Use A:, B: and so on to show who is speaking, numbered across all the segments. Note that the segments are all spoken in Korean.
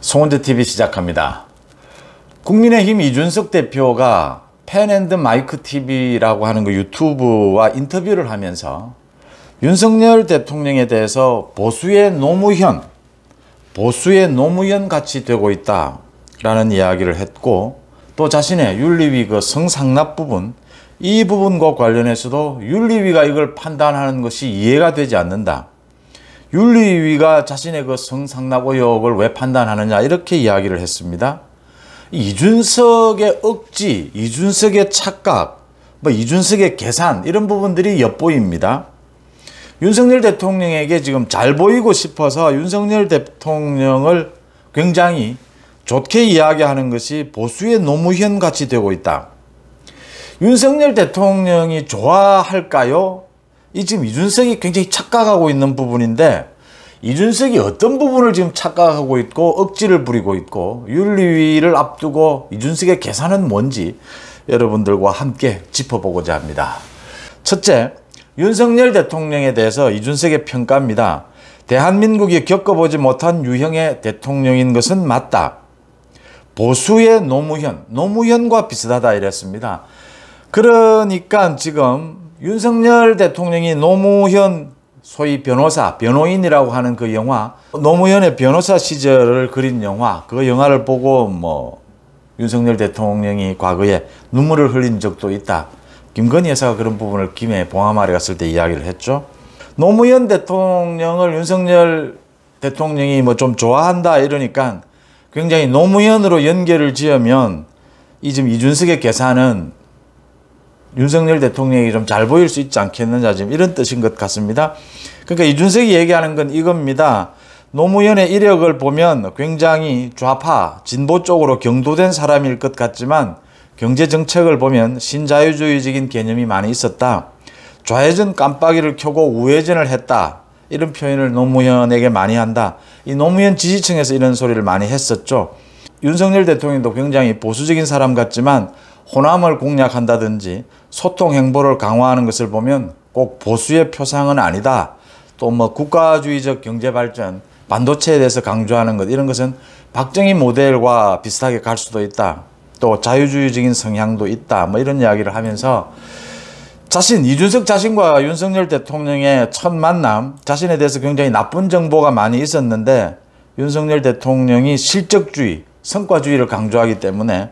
A: 송원재TV 시작합니다. 국민의힘 이준석 대표가 펜앤드마이크TV라고 하는 그 유튜브와 인터뷰를 하면서 윤석열 대통령에 대해서 보수의 노무현 같이 되고 있다라는 이야기를 했고, 또 자신의 윤리위 그 성상납 부분, 이 부분과 관련해서도 윤리위가 이걸 판단하는 것이 이해가 되지 않는다. 윤리위가 자신의 그 성상납 의혹을 왜 판단하느냐, 이렇게 이야기를 했습니다. 이준석의 억지, 이준석의 착각, 이준석의 계산, 이런 부분들이 엿보입니다. 윤석열 대통령에게 지금 잘 보이고 싶어서 윤석열 대통령을 굉장히 좋게 이야기하는 것이 보수의 노무현 같이 되고 있다. 윤석열 대통령이 좋아할까요? 이 지금 이준석이 굉장히 착각하고 있는 부분인데, 이준석이 어떤 부분을 지금 착각하고 있고 억지를 부리고 있고 윤리위를 앞두고 이준석의 계산은 뭔지 여러분들과 함께 짚어보고자 합니다. 첫째, 윤석열 대통령에 대해서 이준석의 평가입니다. 대한민국이 겪어보지 못한 유형의 대통령인 것은 맞다. 보수의 노무현과 비슷하다 이랬습니다. 그러니까 지금 윤석열 대통령이 노무현 소위 변호인이라고 하는 그 영화, 노무현의 변호사 시절을 그린 영화, 그 영화를 보고 윤석열 대통령이 과거에 눈물을 흘린 적도 있다. 김건희 여사가 그런 부분을 김해 봉하마을에 갔을 때 이야기를 했죠. 노무현 대통령을 윤석열 대통령이 좀 좋아한다 이러니까 굉장히 노무현으로 연결을 지으면 지금 이준석의 계산은 윤석열 대통령이 좀 잘 보일 수 있지 않겠느냐, 지금 이런 뜻인 것 같습니다. 그러니까 이준석이 얘기하는 건 이겁니다. 노무현의 이력을 보면 굉장히 좌파, 진보 쪽으로 경도된 사람일 것 같지만 경제 정책을 보면 신자유주의적인 개념이 많이 있었다. 좌회전 깜빡이를 켜고 우회전을 했다. 이런 표현을 노무현에게 많이 한다. 이 노무현 지지층에서 이런 소리를 많이 했었죠. 윤석열 대통령도 굉장히 보수적인 사람 같지만 호남을 공략한다든지 소통 행보를 강화하는 것을 보면 꼭 보수의 표상은 아니다. 또 국가주의적 경제발전, 반도체에 대해서 강조하는 것, 이런 것은 박정희 모델과 비슷하게 갈 수도 있다. 또 자유주의적인 성향도 있다. 이런 이야기를 하면서 이준석 자신과 윤석열 대통령의 첫 만남, 자신에 대해서 굉장히 나쁜 정보가 많이 있었는데 윤석열 대통령이 실적주의, 성과주의를 강조하기 때문에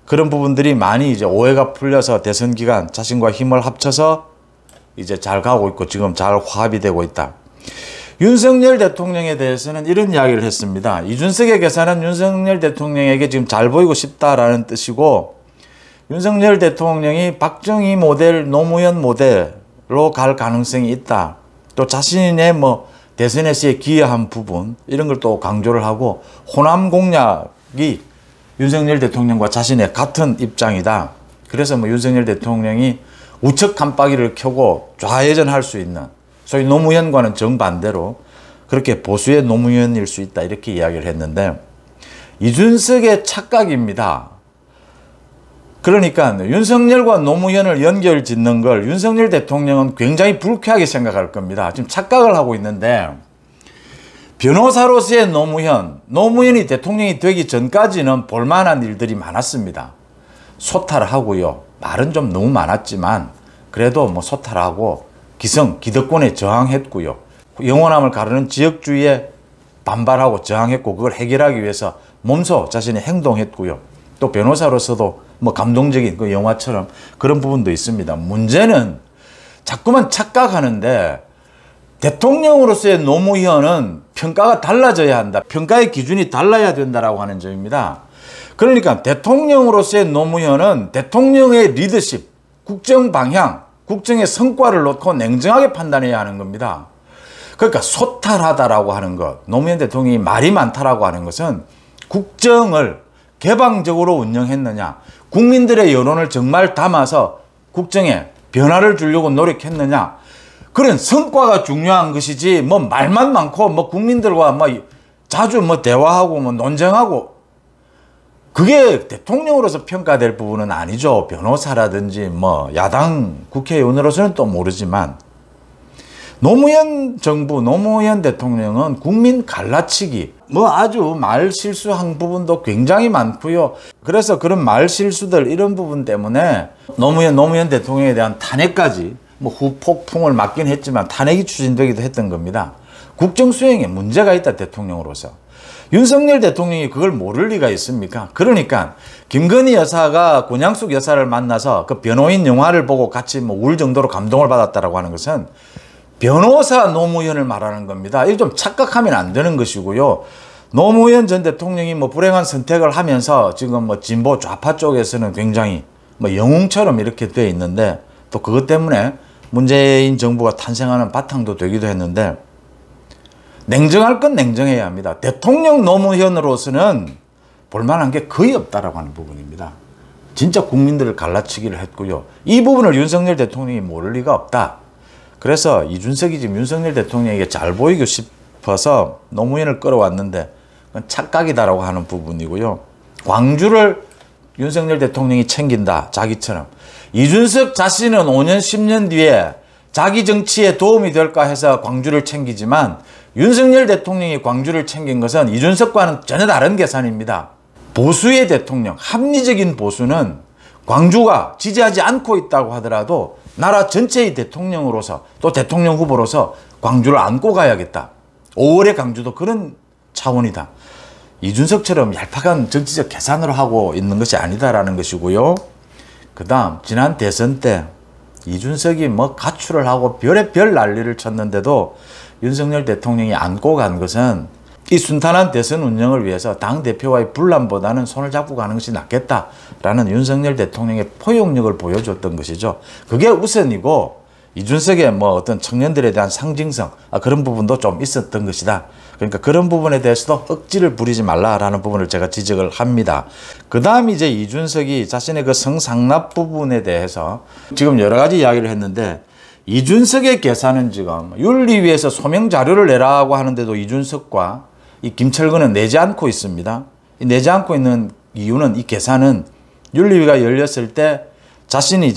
A: 그런 부분들이 많이 이제 오해가 풀려서 대선 기간 자신과 힘을 합쳐서 이제 잘 가고 있고 지금 잘 화합이 되고 있다. 윤석열 대통령에 대해서는 이런 이야기를 했습니다. 이준석의 계산은 윤석열 대통령에게 지금 잘 보이고 싶다라는 뜻이고, 윤석열 대통령이 박정희 모델, 노무현 모델로 갈 가능성이 있다. 또 자신의 대선에서의 기여한 부분, 이런 걸 또 강조를 하고, 호남 공략이 윤석열 대통령과 자신의 같은 입장이다. 그래서 윤석열 대통령이 우측 깜빡이를 켜고 좌회전할 수 있는, 소위 노무현과는 정반대로 그렇게 보수의 노무현일 수 있다, 이렇게 이야기를 했는데, 이준석의 착각입니다. 그러니까 윤석열과 노무현을 연결 짓는 걸 윤석열 대통령은 굉장히 불쾌하게 생각할 겁니다. 지금 착각을 하고 있는데, 변호사로서의 노무현이 대통령이 되기 전까지는 볼만한 일들이 많았습니다. 소탈을 하고요. 말은 좀 너무 많았지만 그래도 소탈하고 기득권에 저항했고요. 영원함을 가르는 지역주의에 반발하고 저항했고, 그걸 해결하기 위해서 몸소 자신이 행동했고요. 또 변호사로서도 감동적인 그 영화처럼 그런 부분도 있습니다. 문제는 자꾸만 착각하는데, 대통령으로서의 노무현은 평가가 달라져야 한다. 평가의 기준이 달라야 된다라고 하는 점입니다. 그러니까 대통령으로서의 노무현은 대통령의 리더십, 국정 방향, 국정의 성과를 놓고 냉정하게 판단해야 하는 겁니다. 그러니까 소탈하다라고 하는 것, 노무현 대통령이 말이 많다라고 하는 것은 국정을 개방적으로 운영했느냐, 국민들의 여론을 정말 담아서 국정에 변화를 주려고 노력했느냐, 그런 성과가 중요한 것이지 말만 많고 국민들과 자주 대화하고 논쟁하고, 그게 대통령으로서 평가될 부분은 아니죠. 변호사라든지 야당 국회의원으로서는 또 모르지만 노무현 정부, 노무현 대통령은 국민 갈라치기, 뭐 아주 말 실수한 부분도 굉장히 많고요. 그래서 그런 말 실수들 이런 부분 때문에 노무현 대통령에 대한 탄핵까지 뭐 후폭풍을 맞긴 했지만 탄핵이 추진되기도 했던 겁니다. 국정 수행에 문제가 있다, 대통령으로서. 윤석열 대통령이 그걸 모를 리가 있습니까? 그러니까 김건희 여사가 권양숙 여사를 만나서 그 변호인 영화를 보고 같이 뭐 울 정도로 감동을 받았다라고 하는 것은 변호사 노무현을 말하는 겁니다. 이거 좀 착각하면 안 되는 것이고요. 노무현 전 대통령이 뭐 불행한 선택을 하면서 지금 뭐 진보 좌파 쪽에서는 굉장히 뭐 영웅처럼 이렇게 되어 있는데, 또 그것 때문에 문재인 정부가 탄생하는 바탕도 되기도 했는데, 냉정할 건 냉정해야 합니다. 대통령 노무현으로서는 볼만한 게 거의 없다라고 하는 부분입니다. 진짜 국민들을 갈라치기를 했고요. 이 부분을 윤석열 대통령이 모를 리가 없다. 그래서 이준석이 지금 윤석열 대통령에게 잘 보이고 싶어서 노무현을 끌어왔는데 그건 착각이다라고 하는 부분이고요. 광주를 윤석열 대통령이 챙긴다, 자기처럼. 이준석 자신은 5년, 10년 뒤에 자기 정치에 도움이 될까 해서 광주를 챙기지만, 윤석열 대통령이 광주를 챙긴 것은 이준석과는 전혀 다른 계산입니다. 보수의 대통령, 합리적인 보수는 광주가 지지하지 않고 있다고 하더라도 나라 전체의 대통령으로서, 또 대통령 후보로서 광주를 안고 가야겠다. 5월의 광주도 그런 차원이다. 이준석처럼 얄팍한 정치적 계산으로 하고 있는 것이 아니다라는 것이고요. 그 다음 지난 대선 때 이준석이 뭐 가출을 하고 별의 별 난리를 쳤는데도 윤석열 대통령이 안고 간 것은 이 순탄한 대선 운영을 위해서 당대표와의 분란보다는 손을 잡고 가는 것이 낫겠다라는 윤석열 대통령의 포용력을 보여줬던 것이죠. 그게 우선이고, 이준석의 뭐 어떤 청년들에 대한 상징성, 그런 부분도 좀 있었던 것이다. 그러니까 그런 부분에 대해서도 억지를 부리지 말라라는 부분을 제가 지적을 합니다. 그 다음 이제 이준석이 자신의 그 성상납 부분에 대해서 지금 여러 가지 이야기를 했는데, 이준석의 계산은 지금 윤리위에서 소명 자료를 내라고 하는데도 이준석과 이 김철근은 내지 않고 있습니다. 내지 않고 있는 이유는, 이 계산은 윤리위가 열렸을 때 자신이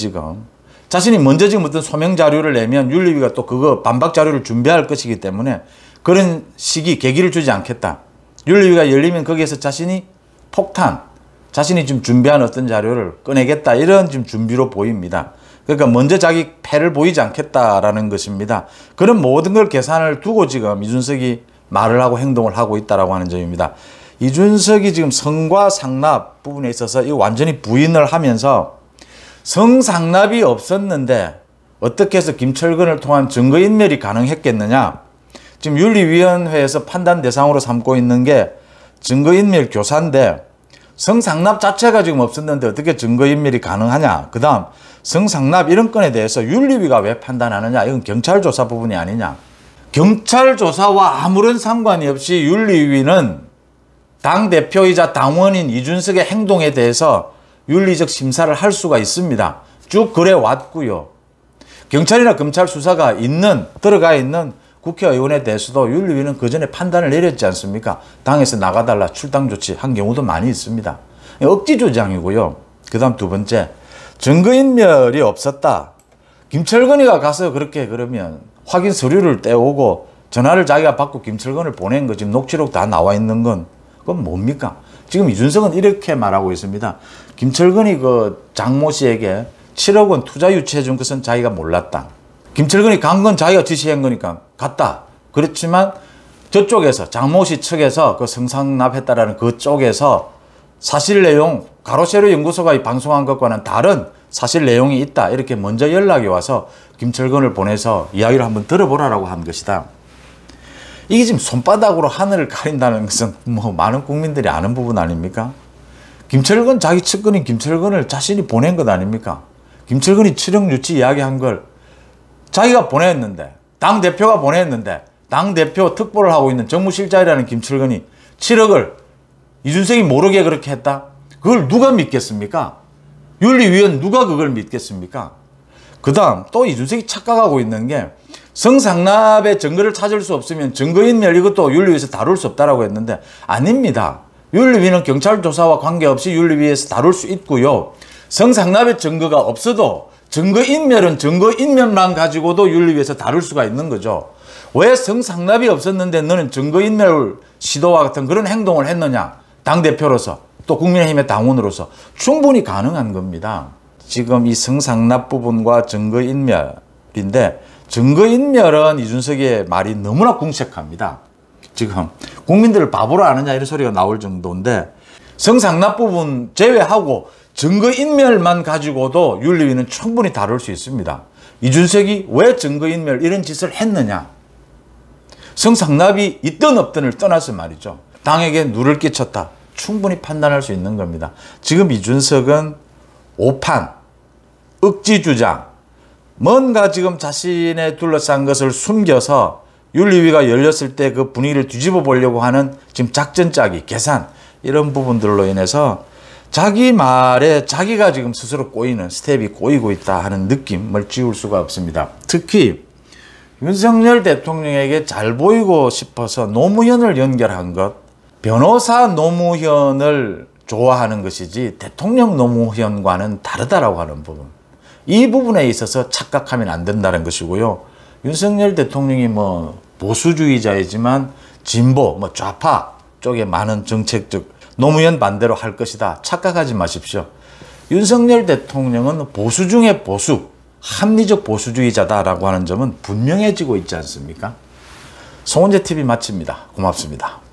A: 먼저 지금 어떤 소명 자료를 내면 윤리위가 또 그거 반박 자료를 준비할 것이기 때문에 그런 시기, 계기를 주지 않겠다. 윤리위가 열리면 거기에서 자신이 자신이 지금 준비한 어떤 자료를 꺼내겠다, 이런 지금 준비로 보입니다. 그러니까 먼저 자기 패를 보이지 않겠다라는 것입니다. 그런 모든 걸 계산을 두고 지금 이준석이 말을 하고 행동을 하고 있다라고 하는 점입니다. 이준석이 지금 성과 상납 부분에 있어서 이거 완전히 부인을 하면서, 성상납이 없었는데 어떻게 해서 김철근을 통한 증거인멸이 가능했겠느냐. 지금 윤리위원회에서 판단 대상으로 삼고 있는 게 증거인멸 교사인데, 성상납 자체가 지금 없었는데 어떻게 증거인멸이 가능하냐. 그 다음 성상납 이런 건에 대해서 윤리위가 왜 판단하느냐. 이건 경찰 조사 부분이 아니냐. 경찰 조사와 아무런 상관이 없이 윤리위는 당대표이자 당원인 이준석의 행동에 대해서 윤리적 심사를 할 수가 있습니다. 쭉 그래 왔고요. 경찰이나 검찰 수사가 들어가 있는 국회의원에 대해서도 윤리위는 그 전에 판단을 내렸지 않습니까? 당에서 나가달라 출당 조치한 경우도 많이 있습니다. 억지 조장이고요. 그 다음 두 번째, 증거인멸이 없었다. 김철근이가 가서 그렇게 그러면 확인 서류를 떼오고 전화를 자기가 받고 김철근을 보낸 거, 지금 녹취록 다 나와 있는 건 그건 뭡니까? 지금 이준석은 이렇게 말하고 있습니다. 김철근이 그 장모 씨에게 7억 원 투자 유치해 준 것은 자기가 몰랐다. 김철근이 간 건 자기가 지시한 거니까 갔다. 그렇지만 저쪽에서, 장모 씨 측에서 그 성상납했다라는 그쪽에서 사실 내용, 가로세로 연구소가 방송한 것과는 다른 사실 내용이 있다. 이렇게 먼저 연락이 와서 김철근을 보내서 이야기를 한번 들어보라라고 한 것이다. 이게 지금 손바닥으로 하늘을 가린다는 것은 뭐 많은 국민들이 아는 부분 아닙니까? 김철근, 자기 측근인 김철근을 자신이 보낸 것 아닙니까? 김철근이 7억 유치 이야기한 걸 자기가 보냈는데, 당대표가 보냈는데, 당대표 특보를 하고 있는 정무실장이라는 김철근이 7억을 이준석이 모르게 그렇게 했다? 그걸 누가 믿겠습니까? 윤리위원 누가 그걸 믿겠습니까? 그 다음 또 이준석이 착각하고 있는 게, 성상납의 증거를 찾을 수 없으면 증거인멸 이것도 윤리위에서 다룰 수 없다라고 했는데 아닙니다. 윤리위는 경찰 조사와 관계없이 윤리위에서 다룰 수 있고요. 성상납의 증거가 없어도 증거인멸은 증거인멸만 가지고도 윤리위에서 다룰 수가 있는 거죠. 왜 성상납이 없었는데 너는 증거인멸 시도와 같은 그런 행동을 했느냐. 당대표로서 또 국민의힘의 당원으로서 충분히 가능한 겁니다. 지금 이 성상납 부분과 증거인멸인데 증거인멸은 이준석의 말이 너무나 궁색합니다. 지금 국민들을 바보로 아느냐 이런 소리가 나올 정도인데 성상납 부분 제외하고 증거인멸만 가지고도 윤리위는 충분히 다룰 수 있습니다. 이준석이 왜 증거인멸 이런 짓을 했느냐. 성상납이 있든 없든을 떠나서 말이죠. 당에게 누를 끼쳤다. 충분히 판단할 수 있는 겁니다. 지금 이준석은 오판, 억지주장, 뭔가 지금 자신의 둘러싼 것을 숨겨서 윤리위가 열렸을 때 그 분위기를 뒤집어 보려고 하는 지금 작전 짜기, 계산 이런 부분들로 인해서 자기 말에 자기가 지금 스스로 꼬이는 스텝이 꼬이고 있다 하는 느낌을 지울 수가 없습니다. 특히 윤석열 대통령에게 잘 보이고 싶어서 노무현을 연결한 것, 변호사 노무현을 좋아하는 것이지 대통령 노무현과는 다르다라고 하는 부분, 이 부분에 있어서 착각하면 안 된다는 것이고요. 윤석열 대통령이 뭐 보수주의자이지만 진보, 뭐 좌파 쪽에 많은 정책적 노무현 반대로 할 것이다. 착각하지 마십시오. 윤석열 대통령은 보수 중에 보수, 합리적 보수주의자다라고 하는 점은 분명해지고 있지 않습니까? 송원재 TV 마칩니다. 고맙습니다.